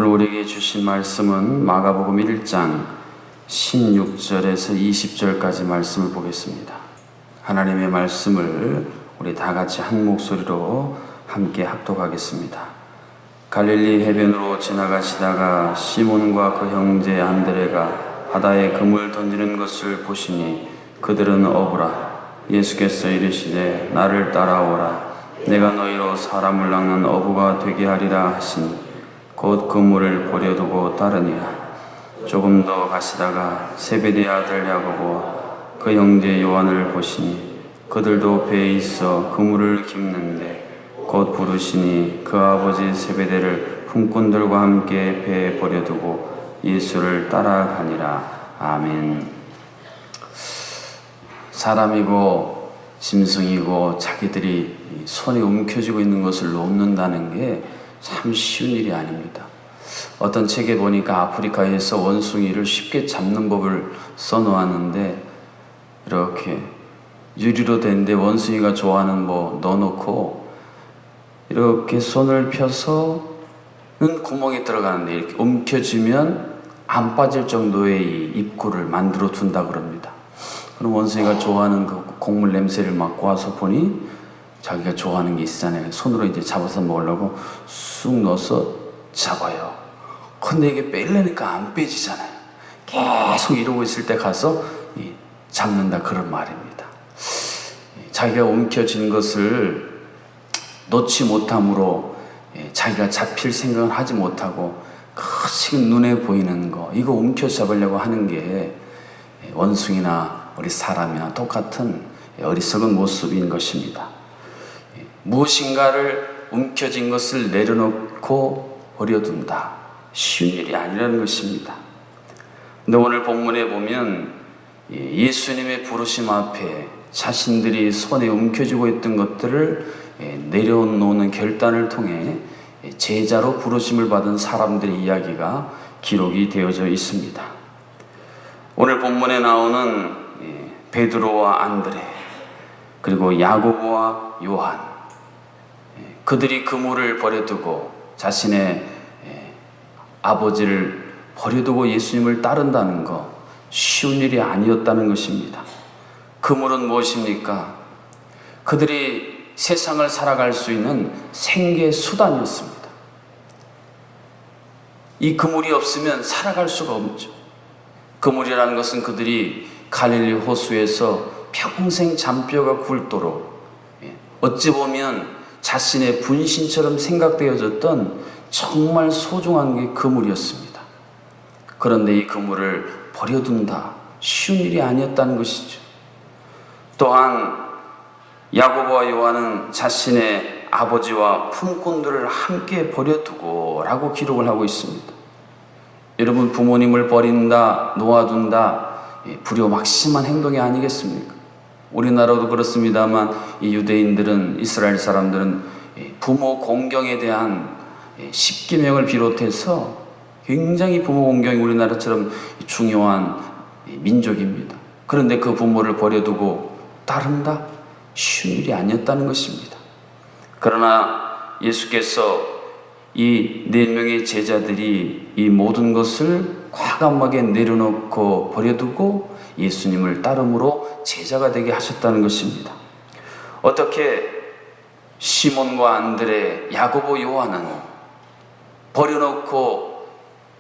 오늘 우리에게 주신 말씀은 마가복음 1장 16절에서 20절까지 말씀을 보겠습니다. 하나님의 말씀을 우리 다 같이 한 목소리로 함께 합독하겠습니다. 갈릴리 해변으로 지나가시다가 시몬과 그 형제 안드레가 바다에 그물 던지는 것을 보시니 그들은 어부라. 예수께서 이르시되 나를 따라오라. 내가 너희로 사람을 낚는 어부가 되게 하리라 하시니 곧 그물을 버려두고 따르니라. 조금 더 가시다가 세베대의 아들 야고보와 그 형제 요한을 보시니 그들도 배에 있어 그물을 깁는데 곧 부르시니 그 아버지 세베대를 품꾼들과 함께 배에 버려두고 예수를 따라가니라. 아멘. 사람이고 짐승이고 자기들이 손에 움켜쥐고 있는 것을 놓는다는 게 참 쉬운 일이 아닙니다. 어떤 책에 보니까 아프리카에서 원숭이를 쉽게 잡는 법을 써놓았는데 이렇게 유리로 된데 원숭이가 좋아하는 넣어놓고 이렇게 손을 펴서는 구멍에 들어가는데 이렇게 움켜쥐면 안 빠질 정도의 이 입구를 만들어 둔다 그럽니다. 그럼 원숭이가 좋아하는 그 곡물 냄새를 맡고 와서 보니 자기가 좋아하는 게 있잖아요. 손으로 이제 잡아서 먹으려고 쑥 넣어서 잡아요. 근데 이게 빼려니까 안 빼지잖아요. 계속 이러고 있을 때 가서 잡는다 그런 말입니다. 자기가 움켜쥔 것을 놓지 못함으로 자기가 잡힐 생각을 하지 못하고 지금 눈에 보이는 거 이거 움켜잡으려고 하는 게 원숭이나 우리 사람이나 똑같은 어리석은 모습인 것입니다. 무엇인가를 움켜쥔 것을 내려놓고 버려둔다. 쉬운 일이 아니라는 것입니다. 근데 오늘 본문에 보면 예수님의 부르심 앞에 자신들이 손에 움켜쥐고 있던 것들을 내려놓는 결단을 통해 제자로 부르심을 받은 사람들의 이야기가 기록이 되어져 있습니다. 오늘 본문에 나오는 베드로와 안드레 그리고 야고보와 요한 그들이 그물을 버려두고 자신의 아버지를 버려두고 예수님을 따른다는 거 쉬운 일이 아니었다는 것입니다. 그물은 무엇입니까? 그들이 세상을 살아갈 수 있는 생계 수단이었습니다. 이 그물이 없으면 살아갈 수가 없죠. 그물이라는 것은 그들이 갈릴리 호수에서 평생 잔뼈가 굵도록 어찌 보면 자신의 분신처럼 생각되어졌던 정말 소중한 게 그물이었습니다. 그런데 이 그물을 버려둔다 쉬운 일이 아니었다는 것이죠. 또한 야고보와 요한은 자신의 아버지와 품꾼들을 함께 버려두고 라고 기록을 하고 있습니다. 여러분, 부모님을 버린다, 놓아둔다 불효막심한 행동이 아니겠습니까? 우리나라도 그렇습니다만 이 유대인들은 이스라엘 사람들은 부모 공경에 대한 십계명을 비롯해서 굉장히 부모 공경이 우리나라처럼 중요한 민족입니다. 그런데 그 부모를 버려두고 따른다? 쉬운 일이 아니었다는 것입니다. 그러나 예수께서 이 4명의 제자들이 이 모든 것을 과감하게 내려놓고 버려두고 예수님을 따름으로 제자가 되게 하셨다는 것입니다. 어떻게 시몬과 안드레, 야고보, 요한은 버려놓고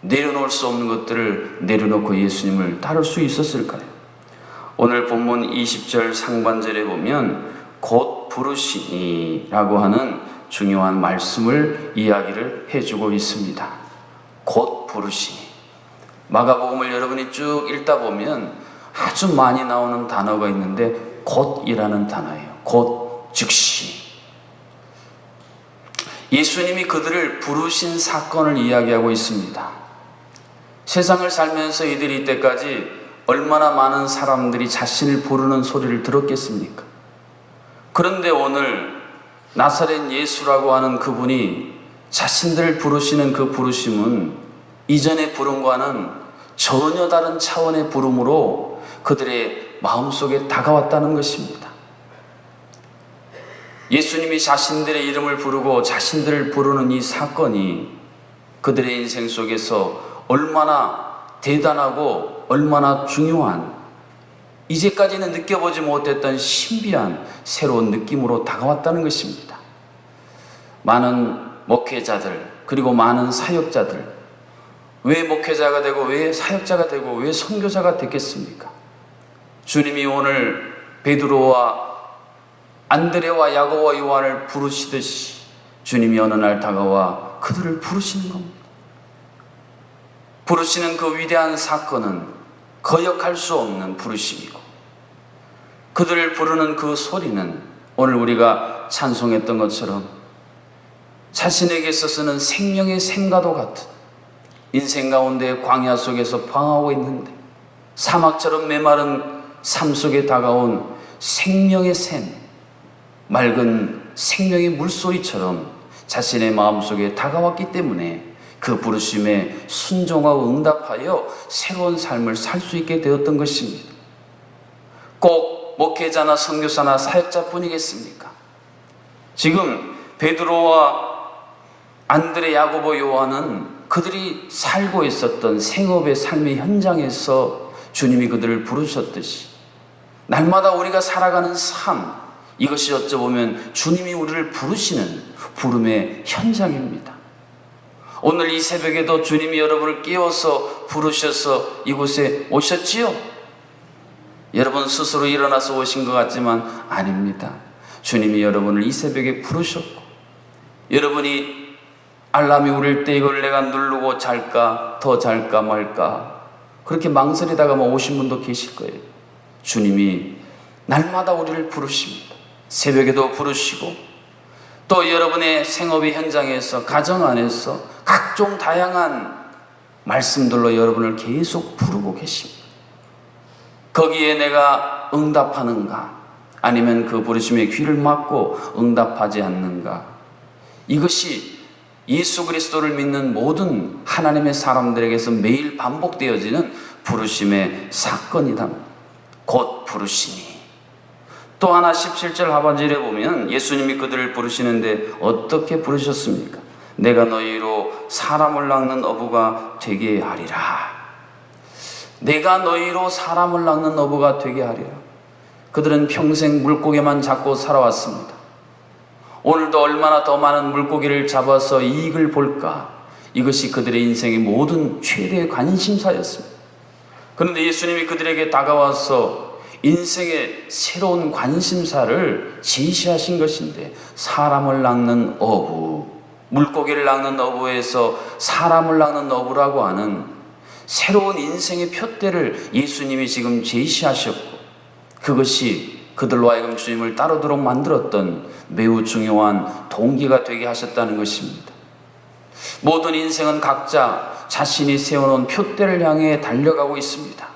내려놓을 수 없는 것들을 내려놓고 예수님을 따를 수 있었을까요? 오늘 본문 20절 상반절에 보면 곧 부르시니라고 하는 중요한 말씀을 이야기를 해주고 있습니다. 곧 부르시니. 마가복음을 여러분이 쭉 읽다 보면 아주 많이 나오는 단어가 있는데 곧이라는 단어예요. 곧, 즉시. 예수님이 그들을 부르신 사건을 이야기하고 있습니다. 세상을 살면서 이들이 이때까지 얼마나 많은 사람들이 자신을 부르는 소리를 들었겠습니까? 그런데 오늘 나사렛 예수라고 하는 그분이 자신들을 부르시는 그 부르심은 이전의 부름과는 전혀 다른 차원의 부름으로 그들의 마음속에 다가왔다는 것입니다. 예수님이 자신들의 이름을 부르고 자신들을 부르는 이 사건이 그들의 인생 속에서 얼마나 대단하고 얼마나 중요한, 이제까지는 느껴보지 못했던 신비한 새로운 느낌으로 다가왔다는 것입니다. 많은 목회자들, 그리고 많은 사역자들, 왜 목회자가 되고 왜 사역자가 되고 왜 선교사가 됐겠습니까? 주님이 오늘 베드로와 안드레와 야고보와 요한을 부르시듯이 주님이 어느 날 다가와 그들을 부르시는 겁니다. 부르시는 그 위대한 사건은 거역할 수 없는 부르심이고, 그들을 부르는 그 소리는 오늘 우리가 찬송했던 것처럼 자신에게 있어서는 생명의 샘과도 같은, 인생 가운데 광야 속에서 방황하고 있는데 사막처럼 메마른 삶 속에 다가온 생명의 샘, 맑은 생명의 물소리처럼 자신의 마음속에 다가왔기 때문에 그 부르심에 순종하고 응답하여 새로운 삶을 살 수 있게 되었던 것입니다. 꼭 목회자나 선교사나 사역자뿐이겠습니까? 지금 베드로와 안드레, 야고보, 요한은 그들이 살고 있었던 생업의 삶의 현장에서 주님이 그들을 부르셨듯이 날마다 우리가 살아가는 삶, 이것이 어쩌보면 주님이 우리를 부르시는 부름의 현장입니다. 오늘 이 새벽에도 주님이 여러분을 깨워서 부르셔서 이곳에 오셨지요? 여러분 스스로 일어나서 오신 것 같지만 아닙니다. 주님이 여러분을 이 새벽에 부르셨고, 여러분이 알람이 울릴 때 이걸 내가 누르고 잘까, 더 잘까 말까 그렇게 망설이다가만 오신 분도 계실 거예요. 주님이 날마다 우리를 부르십니다. 새벽에도 부르시고, 또 여러분의 생업의 현장에서, 가정 안에서 각종 다양한 말씀들로 여러분을 계속 부르고 계십니다. 거기에 내가 응답하는가, 아니면 그 부르심에 귀를 막고 응답하지 않는가, 이것이 예수 그리스도를 믿는 모든 하나님의 사람들에게서 매일 반복되어지는 부르심의 사건이다. 곧 부르시니. 또 하나 17절 하반절에 보면 예수님이 그들을 부르시는데 어떻게 부르셨습니까? 내가 너희로 사람을 낚는 어부가 되게 하리라. 내가 너희로 사람을 낚는 어부가 되게 하리라. 그들은 평생 물고기만 잡고 살아왔습니다. 오늘도 얼마나 더 많은 물고기를 잡아서 이익을 볼까, 이것이 그들의 인생의 모든 최대의 관심사였습니다. 그런데 예수님이 그들에게 다가와서 인생의 새로운 관심사를 제시하신 것인데, 사람을 낚는 어부, 물고기를 낚는 어부에서 사람을 낚는 어부라고 하는 새로운 인생의 표대를 예수님이 지금 제시하셨고, 그것이 그들로 하여금 주님을 따르도록 만들었던 매우 중요한 동기가 되게 하셨다는 것입니다. 모든 인생은 각자 자신이 세워놓은 표대를 향해 달려가고 있습니다.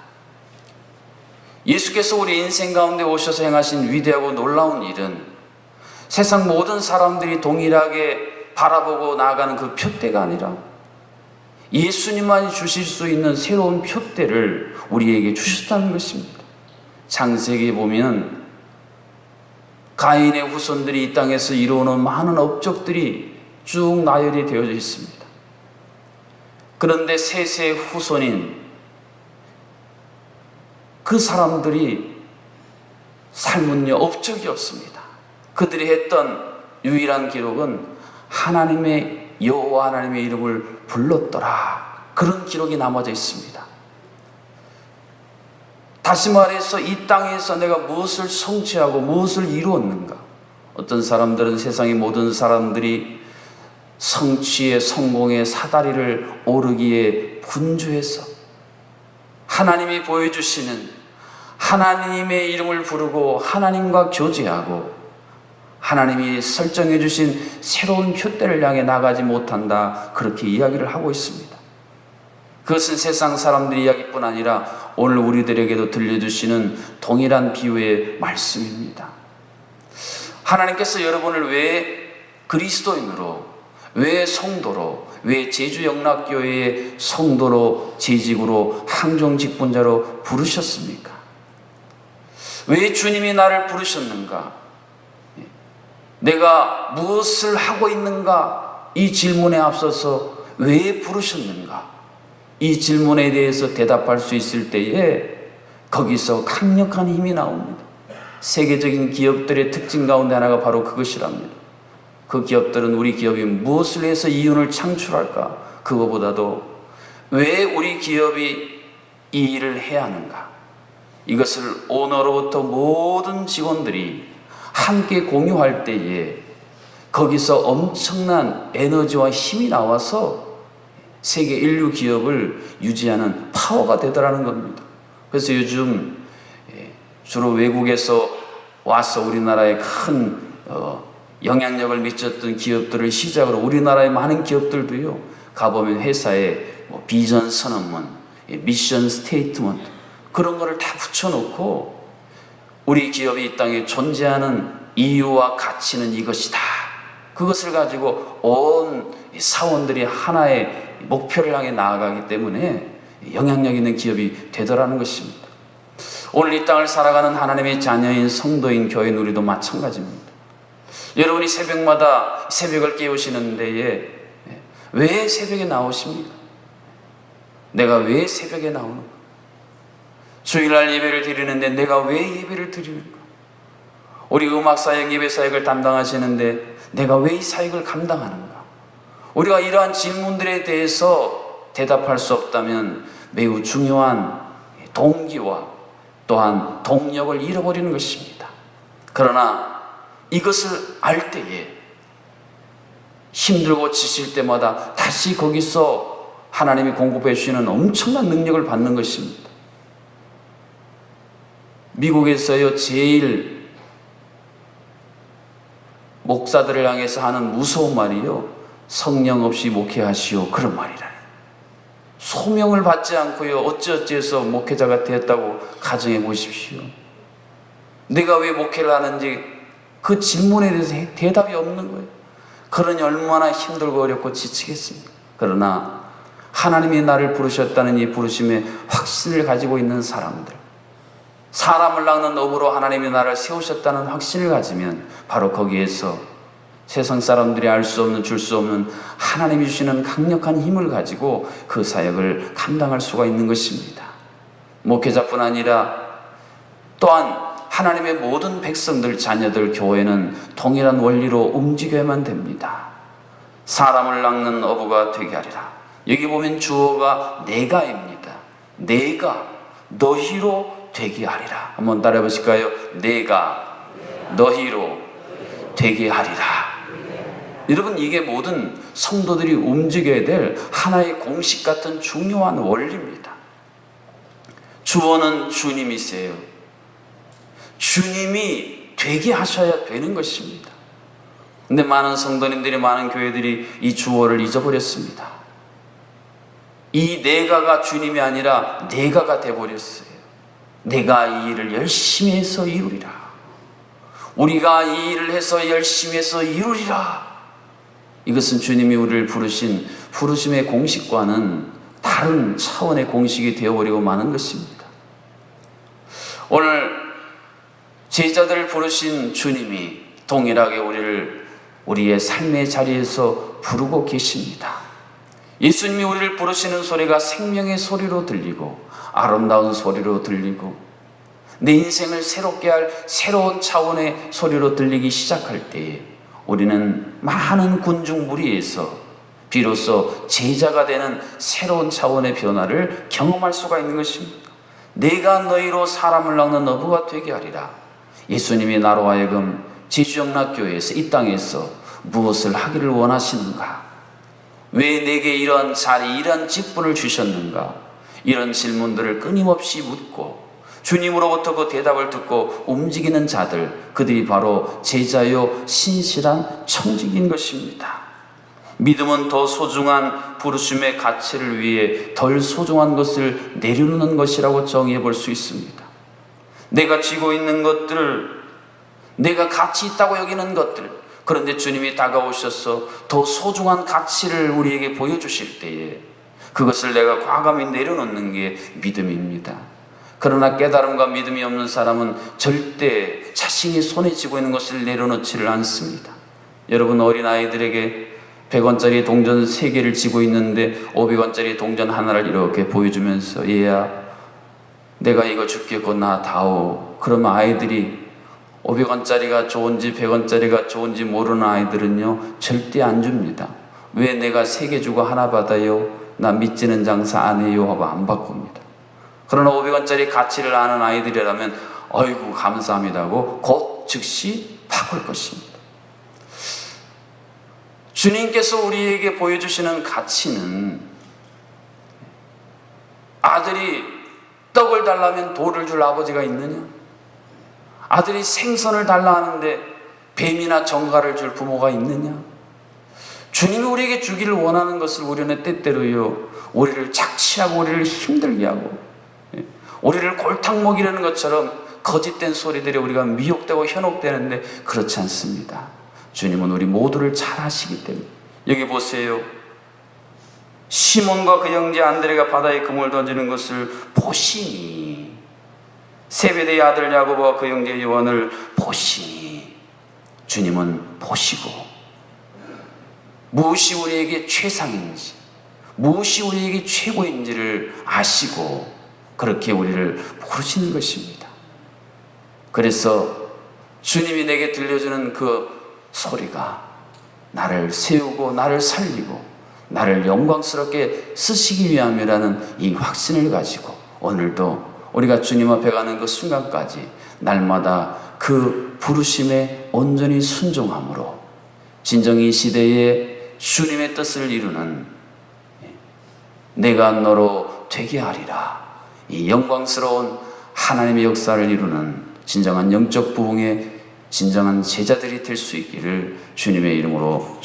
예수께서 우리 인생 가운데 오셔서 행하신 위대하고 놀라운 일은 세상 모든 사람들이 동일하게 바라보고 나아가는 그 표대가 아니라 예수님만이 주실 수 있는 새로운 표대를 우리에게 주셨다는 것입니다. 창세기에 보면 가인의 후손들이 이 땅에서 이루어놓은 많은 업적들이 쭉 나열이 되어져 있습니다. 그런데 셋의 후손인 그 사람들이 삶은요, 업적이 없습니다. 그들이 했던 유일한 기록은 하나님의 여호와 하나님의 이름을 불렀더라, 그런 기록이 남아져 있습니다. 다시 말해서 이 땅에서 내가 무엇을 성취하고 무엇을 이루었는가? 어떤 사람들은 세상의 모든 사람들이 성취의 성공의 사다리를 오르기에 분주해서 하나님이 보여주시는 하나님의 이름을 부르고 하나님과 교제하고 하나님이 설정해 주신 새로운 표대를 향해 나가지 못한다, 그렇게 이야기를 하고 있습니다. 그것은 세상 사람들의 이야기뿐 아니라 오늘 우리들에게도 들려주시는 동일한 비유의 말씀입니다. 하나님께서 여러분을 왜 그리스도인으로, 왜 성도로, 왜 제주영락교회의 성도로, 재직으로, 항종직분자로 부르셨습니까? 왜 주님이 나를 부르셨는가? 내가 무엇을 하고 있는가? 이 질문에 앞서서 왜 부르셨는가? 이 질문에 대해서 대답할 수 있을 때에 거기서 강력한 힘이 나옵니다. 세계적인 기업들의 특징 가운데 하나가 바로 그것이랍니다. 그 기업들은 우리 기업이 무엇을 해서 이윤을 창출할까? 그거보다도 왜 우리 기업이 이 일을 해야 하는가? 이것을 오너로부터 모든 직원들이 함께 공유할 때에 거기서 엄청난 에너지와 힘이 나와서 세계 인류 기업을 유지하는 파워가 되더라는 겁니다. 그래서 요즘 주로 외국에서 와서 우리나라에 큰 영향력을 미쳤던 기업들을 시작으로 우리나라의 많은 기업들도요, 가보면 회사에 비전 선언문, 미션 스테이트먼트 그런 거를 다 붙여놓고 우리 기업이 이 땅에 존재하는 이유와 가치는 이것이다. 그것을 가지고 온 사원들이 하나의 목표를 향해 나아가기 때문에 영향력 있는 기업이 되더라는 것입니다. 오늘 이 땅을 살아가는 하나님의 자녀인 성도인 교회는 우리도 마찬가지입니다. 여러분이 새벽마다 새벽을 깨우시는 데에 왜 새벽에 나오십니까? 내가 왜 새벽에 나오는가? 주일날 예배를 드리는데 내가 왜 예배를 드리는가? 우리 음악사역 예배사역을 담당하시는데 내가 왜 이 사역을 감당하는가? 우리가 이러한 질문들에 대해서 대답할 수 없다면 매우 중요한 동기와 또한 동력을 잃어버리는 것입니다. 그러나 이것을 알 때에 힘들고 지칠 때마다 다시 거기서 하나님이 공급해 주시는 엄청난 능력을 받는 것입니다. 미국에서요, 제일 목사들을 향해서 하는 무서운 말이요, 성령 없이 목회하시오, 그런 말이라. 소명을 받지 않고요, 어찌어찌해서 목회자가 되었다고 가정해 보십시오. 내가 왜 목회를 하는지 그 질문에 대해서 대답이 없는 거예요. 그러니 얼마나 힘들고 어렵고 지치겠습니까? 그러나 하나님이 나를 부르셨다는 이 부르심의 확신을 가지고 있는 사람들, 사람을 낳는 업으로 하나님이 나를 세우셨다는 확신을 가지면 바로 거기에서 세상 사람들이 알 수 없는, 줄 수 없는 하나님이 주시는 강력한 힘을 가지고 그 사역을 감당할 수가 있는 것입니다. 목회자뿐 아니라 또한 하나님의 모든 백성들, 자녀들, 교회는 동일한 원리로 움직여야만 됩니다. 사람을 낳는 어부가 되게 하리라. 여기 보면 주어가 내가입니다. 내가 너희로 되게 하리라. 한번 따라해 보실까요? 내가 너희로 되게 하리라. 여러분, 이게 모든 성도들이 움직여야 될 하나의 공식 같은 중요한 원리입니다. 주어는 주님이세요. 주님이 되게 하셔야 되는 것입니다. 근데 많은 성도님들이, 많은 교회들이 이 주어를 잊어버렸습니다. 이 내가가 주님이 아니라 내가가 되어버렸어요. 내가 이 일을 열심히 해서 이루리라. 우리가 이 일을 해서 열심히 해서 이루리라. 이것은 주님이 우리를 부르신 부르심의 공식과는 다른 차원의 공식이 되어버리고 마는 것입니다. 오늘 제자들을 부르신 주님이 동일하게 우리를 우리의 삶의 자리에서 부르고 계십니다. 예수님이 우리를 부르시는 소리가 생명의 소리로 들리고 아름다운 소리로 들리고 내 인생을 새롭게 할 새로운 차원의 소리로 들리기 시작할 때에 우리는 많은 군중 무리에서 비로소 제자가 되는 새로운 차원의 변화를 경험할 수가 있는 것입니다. 내가 너희로 사람을 낳는 어부가 되게 하리라. 예수님이 나로 하여금 제주영락교회에서 이 땅에서 무엇을 하기를 원하시는가? 왜 내게 이런 자리, 이런 직분을 주셨는가? 이런 질문들을 끊임없이 묻고 주님으로부터 그 대답을 듣고 움직이는 자들, 그들이 바로 제자요 신실한 청직인 것입니다. 믿음은 더 소중한 부르심의 가치를 위해 덜 소중한 것을 내려놓는 것이라고 정의해 볼 수 있습니다. 내가 쥐고 있는 것들, 내가 가치 있다고 여기는 것들, 그런데 주님이 다가오셔서 더 소중한 가치를 우리에게 보여주실 때에 그것을 내가 과감히 내려놓는 게 믿음입니다. 그러나 깨달음과 믿음이 없는 사람은 절대 자신이 손에 쥐고 있는 것을 내려놓지를 않습니다. 여러분, 어린아이들에게 100원짜리 동전 3개를 쥐고 있는데 500원짜리 동전 하나를 이렇게 보여주면서 얘야 내가 이거 줄게고 나 다오. 그러면 아이들이 500원짜리가 좋은지 100원짜리가 좋은지 모르는 아이들은요 절대 안 줍니다. 왜 내가 3개 주고 하나 받아요? 나 믿지는 장사 안 해요 하고 안 바꿉니다. 그러나 500원짜리 가치를 아는 아이들이라면 어이구 감사합니다고 곧 즉시 바꿀 것입니다. 주님께서 우리에게 보여주시는 가치는 아들이 떡을 달라면 돌을 줄 아버지가 있느냐? 아들이 생선을 달라 하는데 뱀이나 정갈을 줄 부모가 있느냐? 주님이 우리에게 주기를 원하는 것을 우리는 때때로요 우리를 착취하고 우리를 힘들게 하고 우리를 골탕 먹이려는 것처럼 거짓된 소리들이 우리가 미혹되고 현혹되는데 그렇지 않습니다. 주님은 우리 모두를 잘 아시기 때문에. 여기 보세요. 시몬과 그 형제 안드레가 바다에 그물 던지는 것을 보시니, 세베대의 아들 야고보와 그 형제 요한을 보시니, 주님은 보시고 무엇이 우리에게 최상인지, 무엇이 우리에게 최고인지를 아시고 그렇게 우리를 부르시는 것입니다. 그래서 주님이 내게 들려주는 그 소리가 나를 세우고 나를 살리고 나를 영광스럽게 쓰시기 위함이라는 이 확신을 가지고 오늘도 우리가 주님 앞에 가는 그 순간까지 날마다 그 부르심에 온전히 순종함으로 진정 이 시대에 주님의 뜻을 이루는 내가 너로 되게 하리라, 이 영광스러운 하나님의 역사를 이루는 진정한 영적 부흥의 진정한 제자들이 될 수 있기를 주님의 이름으로 축복합니다.